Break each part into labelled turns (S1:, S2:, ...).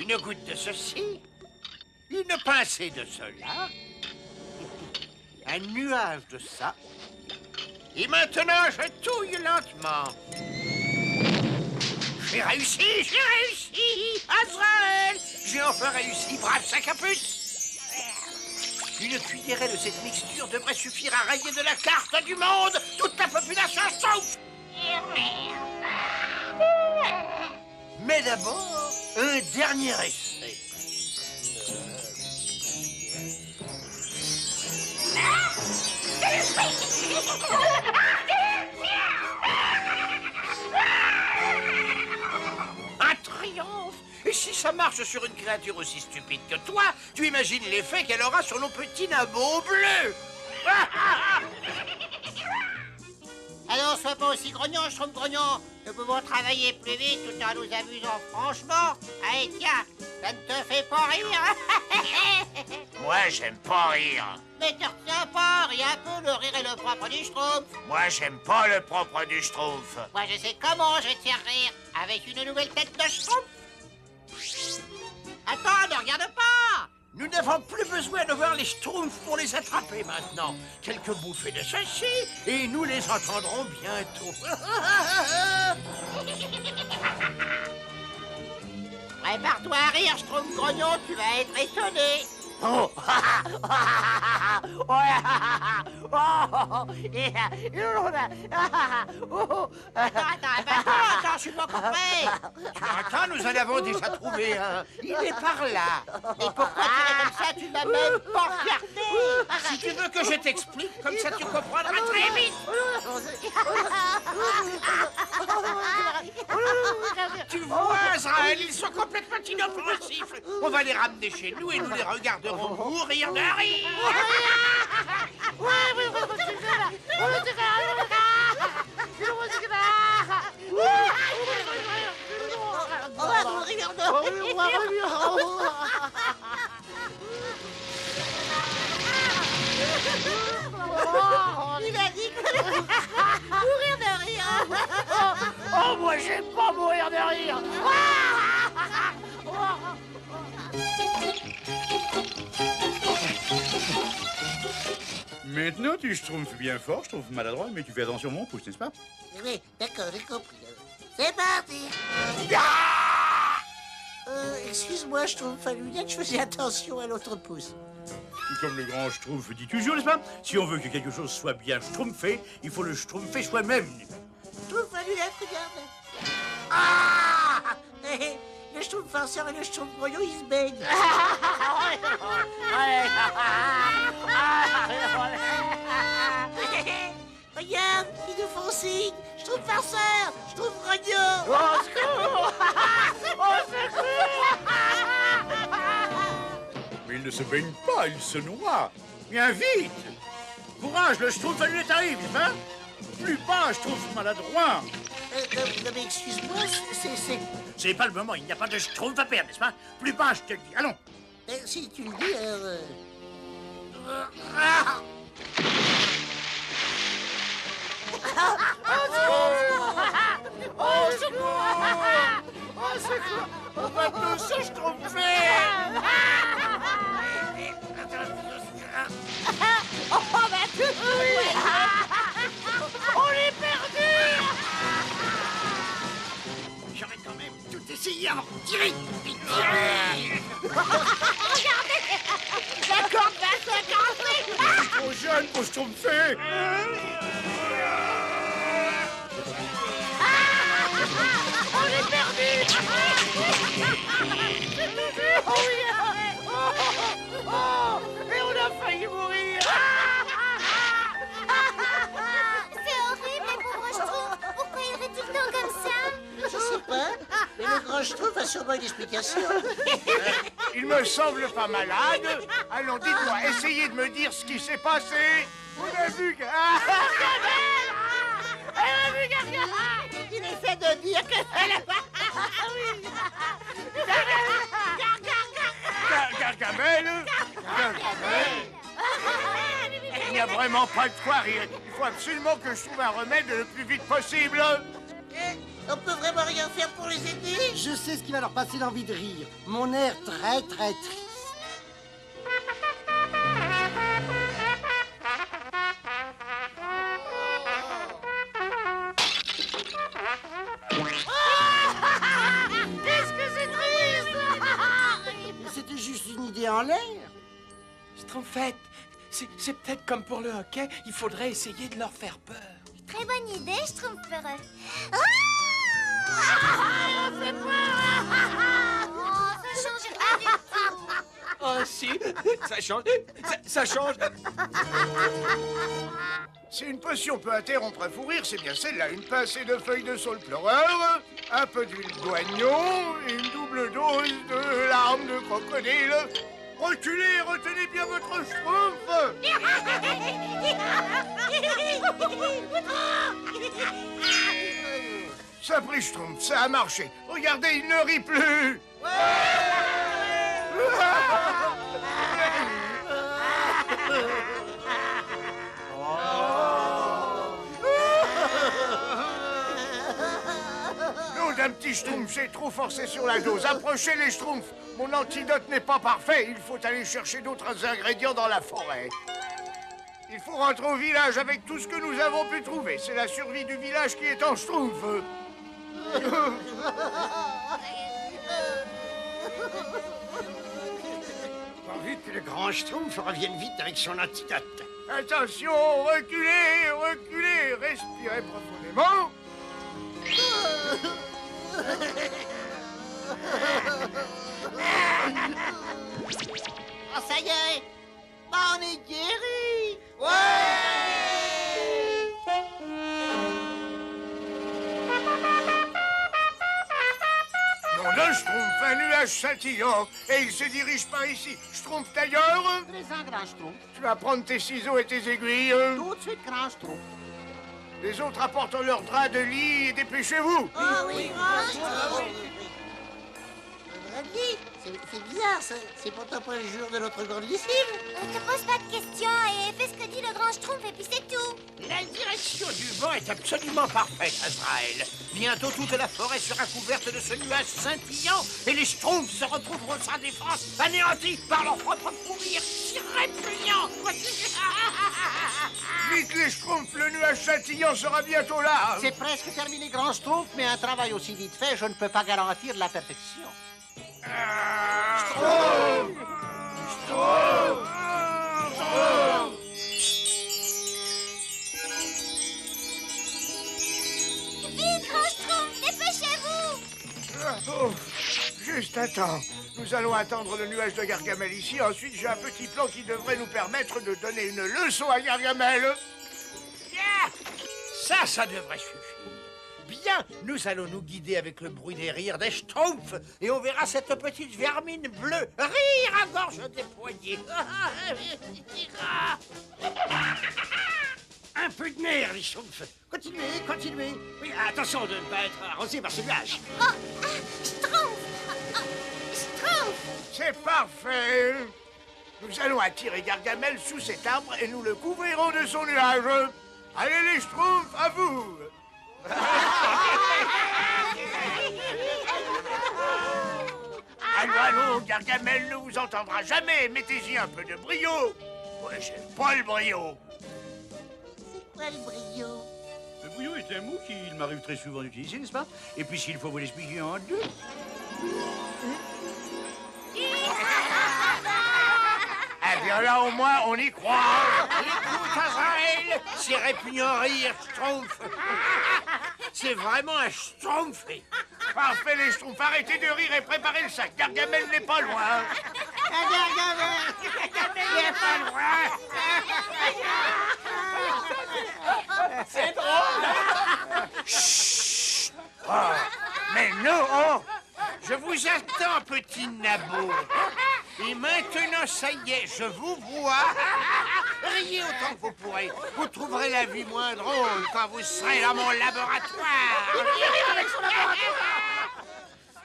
S1: Une goutte de ceci, une pincée de cela, un nuage de ça. Et maintenant, je touille lentement. J'ai réussi, Azrael! J'ai enfin réussi, brave sac à puce! Une cuillerée de cette mixture devrait suffire à rayer de la carte du monde toute la population sauf. Mais d'abord, un dernier essai. Un triomphe! Et si ça marche sur une créature aussi stupide que toi, tu imagines l'effet qu'elle aura sur nos petits nabots bleus!
S2: Alors, sois pas aussi grognon, Schtroumpf-Grognon. Nous pouvons travailler plus vite tout en nous amusant franchement. Allez, tiens, ça ne te fait pas rire?
S1: Moi, j'aime pas rire.
S2: Mais te retiens pas, ris un peu, le rire est le propre du Schtroumpf.
S1: Moi, j'aime pas le propre du Schtroumpf.
S2: Moi, je sais comment je vais te faire rire. Avec une nouvelle tête de Schtroumpf. Attends, ne regarde pas.
S1: Nous n'avons plus besoin de voir les Schtroumpfs pour les attraper maintenant. Quelques bouffées de ceci et nous les entendrons bientôt.
S2: Prépare-toi à rire, Schtroumpf-Grognon, tu vas être étonné.
S1: Oh.
S2: Attends, je suis pas compris.
S1: Tu entends, nous en avons déjà trouvé un. Il est par là.
S2: Et pourquoi tu es comme ça? Tu n'as même pas regardé.
S1: Si tu veux que je t'explique, comme ça tu comprendras très vite. Tu vois, Azrael, ils sont complètement inoffensifs. On va les ramener chez nous et nous les regarderons mourir de rire.
S2: On va mourir de Il a dit que mourir de rire.
S1: Oh, moi j'aime pas mourir de rire.
S3: Maintenant, tu schtroumpfes bien fort, je trouve maladroit, mais tu fais attention à mon pouce, n'est-ce pas?
S2: Oui, d'accord, j'ai compris. C'est parti. Excuse-moi, je trouve Fallunia que je faisais attention à l'autre pouce.
S3: Comme le grand schtroumpf dit toujours, n'est-ce pas? Si on veut que quelque chose soit bien schtroumpfé, il faut le schtroumpfer soi-même.
S2: Je trouve Fallunia, regarde. Ah! Le schtroumpf farceur et le schtroumpf grognon, ils se baignent. Regarde, ils nous font signe. Schtroumpf farceur, schtroumpf grognon.
S1: Au secours! Au secours!
S3: Mais il ne se baigne pas, il se noie. Bien vite! Courage, le schtroumpf lui arrive, n'est-ce pas? Plus bas, schtroumpf maladroit.
S2: Non mais excuse-moi, c'est...
S3: C'est pas le moment, il n'y a pas de schtroumpf à perdre, n'est-ce pas? Plus bas, je te le dis, allons.
S2: Si tu le dis, alors...
S1: Au secours! Au secours! On va tous se schtroumpfer! On est perdu! J'aurais quand même tout essayé avant de tirer!
S2: Regardez! La corde va se casser!
S3: Trop jeune pour schtroumpfer.
S2: On est perdu!
S1: Oh oui! Oh! Et on a failli mourir!
S4: C'est horrible, les pauvres Schtroumpfs. Pourquoi ils rient tout le temps comme ça?
S2: Je sais pas, mais le grand Schtroumpf a sûrement une explication.
S1: Il me semble pas malade. Allons, dites-moi, essayez de me dire ce qui s'est passé. On a vu que...
S2: Il essaie de dire que c'est la...
S1: Gargamel. Il n'y a vraiment pas de quoi rire. Il faut absolument que je trouve un remède le plus vite possible.
S2: On peut vraiment rien faire. faire pour les aider?
S5: Je sais ce qui va leur passer l'envie de rire. Mon air très très triste.
S2: Qu'est-ce que c'est triste?
S5: C'était juste une idée en l'air.
S6: Schtroumpfette, c'est peut-être comme pour le hockey, il faudrait essayer de leur faire peur.
S4: Très bonne idée, Schtroumpfere. Ah
S2: Fais peur!
S4: Oh, ça change rien du tout.
S6: Oh si, ça change, ça change.
S3: Si une potion peut interrompre un fou rire, c'est bien celle-là. Une pincée de feuilles de saule pleureur, un peu d'huile d'oignon, et une double dose de larmes de crocodile. Reculez, retenez bien votre schtroumpf. Ça pris schtroumpf, ça a marché. Regardez, il ne rit plus. Non, d'un petit schtroumpf, j'ai trop forcé sur la dose. Approchez les schtroumpfs. Mon antidote n'est pas parfait. Il faut aller chercher d'autres ingrédients dans la forêt. Il faut rentrer au village avec tout ce que nous avons pu trouver. C'est la survie du village qui est en schtroumpf.
S1: Pas vite que le grand Schtroumpf revienne vite avec son antidote.
S3: Attention, reculez, reculez, respirez profondément.
S2: Oh, ça y est! On est guéri!
S3: Nom d'un Schtroumpf, un nuage scintillant, et il se dirige par ici. Schtroumpf d'ailleurs,
S2: Présent, grand Schtroumpf.
S3: tu vas prendre tes ciseaux et tes aiguilles.
S2: Tout de suite, grand Schtroumpf.
S3: Les autres apportent leur drap de lit et dépêchez-vous.
S2: Oh oui, grand Schtroumpf. Bradley, c'est bizarre, ça. C'est pourtant pas le jour de notre grande lessive.
S4: Ne te pose pas de questions et fais ce que dit le grand Schtroumpf et puis c'est tout.
S1: La direction du vent est absolument parfaite, Azraël. Bientôt toute la forêt sera couverte de ce nuage scintillant et les Schtroumpfs se retrouveront sans défense, anéantis par leur propre fou rire si répugnant.
S3: Vite les Schtroumpfs, le nuage scintillant sera bientôt là.
S2: C'est presque terminé, grand Schtroumpf, mais un travail aussi vite fait, je ne peux pas garantir la perfection.
S4: Vite, grand Schtroumpf, dépêchez-vous.
S3: Oh, juste un temps. Nous allons attendre le nuage de Gargamel ici. Ensuite, j'ai un petit plan qui devrait nous permettre de donner une leçon à Gargamel.
S1: Bien. Ça devrait suffire. Bien, nous allons nous guider avec le bruit des rires des Schtroumpfs et on verra cette petite vermine bleue rire à gorge déployée.
S7: Un peu de nerfs, les Schtroumpfs. Continuez, continuez. Oui, attention de ne pas être arrosé par ce nuage.
S4: Oh, Schtroumpf. Schtroumpf.
S3: C'est parfait. Nous allons attirer Gargamel sous cet arbre et nous le couvrirons de son nuage. Allez les Schtroumpfs, à vous. Allons, Gargamel ne vous entendra jamais. Mettez-y un peu de brio. Ouais, j'aime pas le brio.
S2: C'est quoi le brio?
S8: Le brio est un mot qu'il m'arrive très souvent d'utiliser, n'est-ce pas? Et puis s'il faut vous l'expliquer en deux.
S3: Eh bien là, au moins, on y croit.
S1: Écoute, Azraël, ces répugnants rires Schtroumpfs. C'est vraiment un Schtroumpf.
S3: Parfait, les Schtroumpfs. Arrêtez de rire et préparez le sac. Gargamel n'est pas loin.
S2: Gargamel n'est pas loin.
S6: C'est drôle.
S1: Chut.
S3: Oh, mais non. Oh.
S1: Je vous attends, petit nabot. Et maintenant, ça y est, je vous vois. Riez autant que vous pourrez. Vous trouverez la vie moins drôle quand vous serez dans mon laboratoire.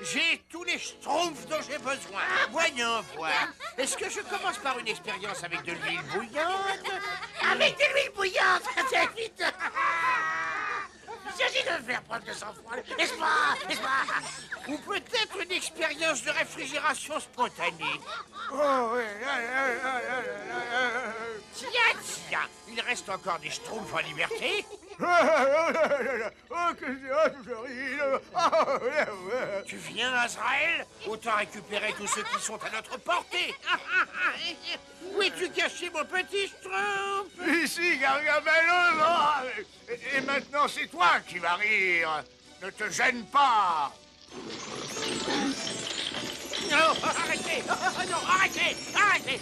S1: J'ai tous les Schtroumpfs dont j'ai besoin. Voyons voir. Est-ce que je commence par une expérience avec de l'huile bouillante?
S2: Avec de l'huile bouillante, c'est vite.
S7: s'agit de faire preuve de sang-froid, n'est-ce pas? N'est-ce pas?
S1: Ou peut-être une expérience de réfrigération spontanée.
S3: Oh, oui.
S1: Tiens, il reste encore des schtroumpfs en liberté.
S3: Oh, que c'est horrible.
S1: Tu viens, Azraël? Autant récupérer tous ceux qui sont à notre portée. Où es-tu caché, mon petit schtroumpf?
S3: Ici, Gargamel. Et maintenant, c'est toi qui vas rire. Ne te gêne pas.
S1: Non, arrêtez! Non, arrêtez! Arrêtez!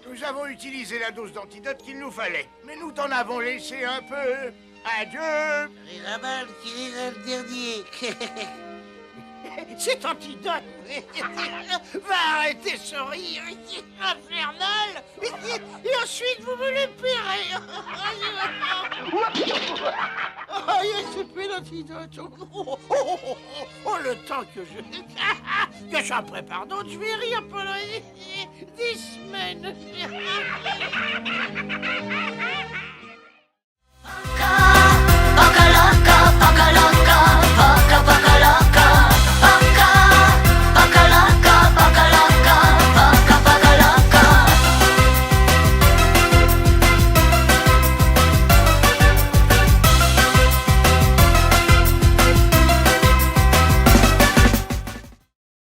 S3: Nous avons utilisé la dose d'antidote qu'il nous fallait, mais nous t'en avons laissé un peu. Adieu.
S2: Mirabal qui rira le dernier.
S1: Cet antidote va arrêter ce rire infernal et ensuite vous me le paierez. C'est plus l'antidote. Oh, le temps que j'en prépare d'autres, je vais rire pendant des semaines.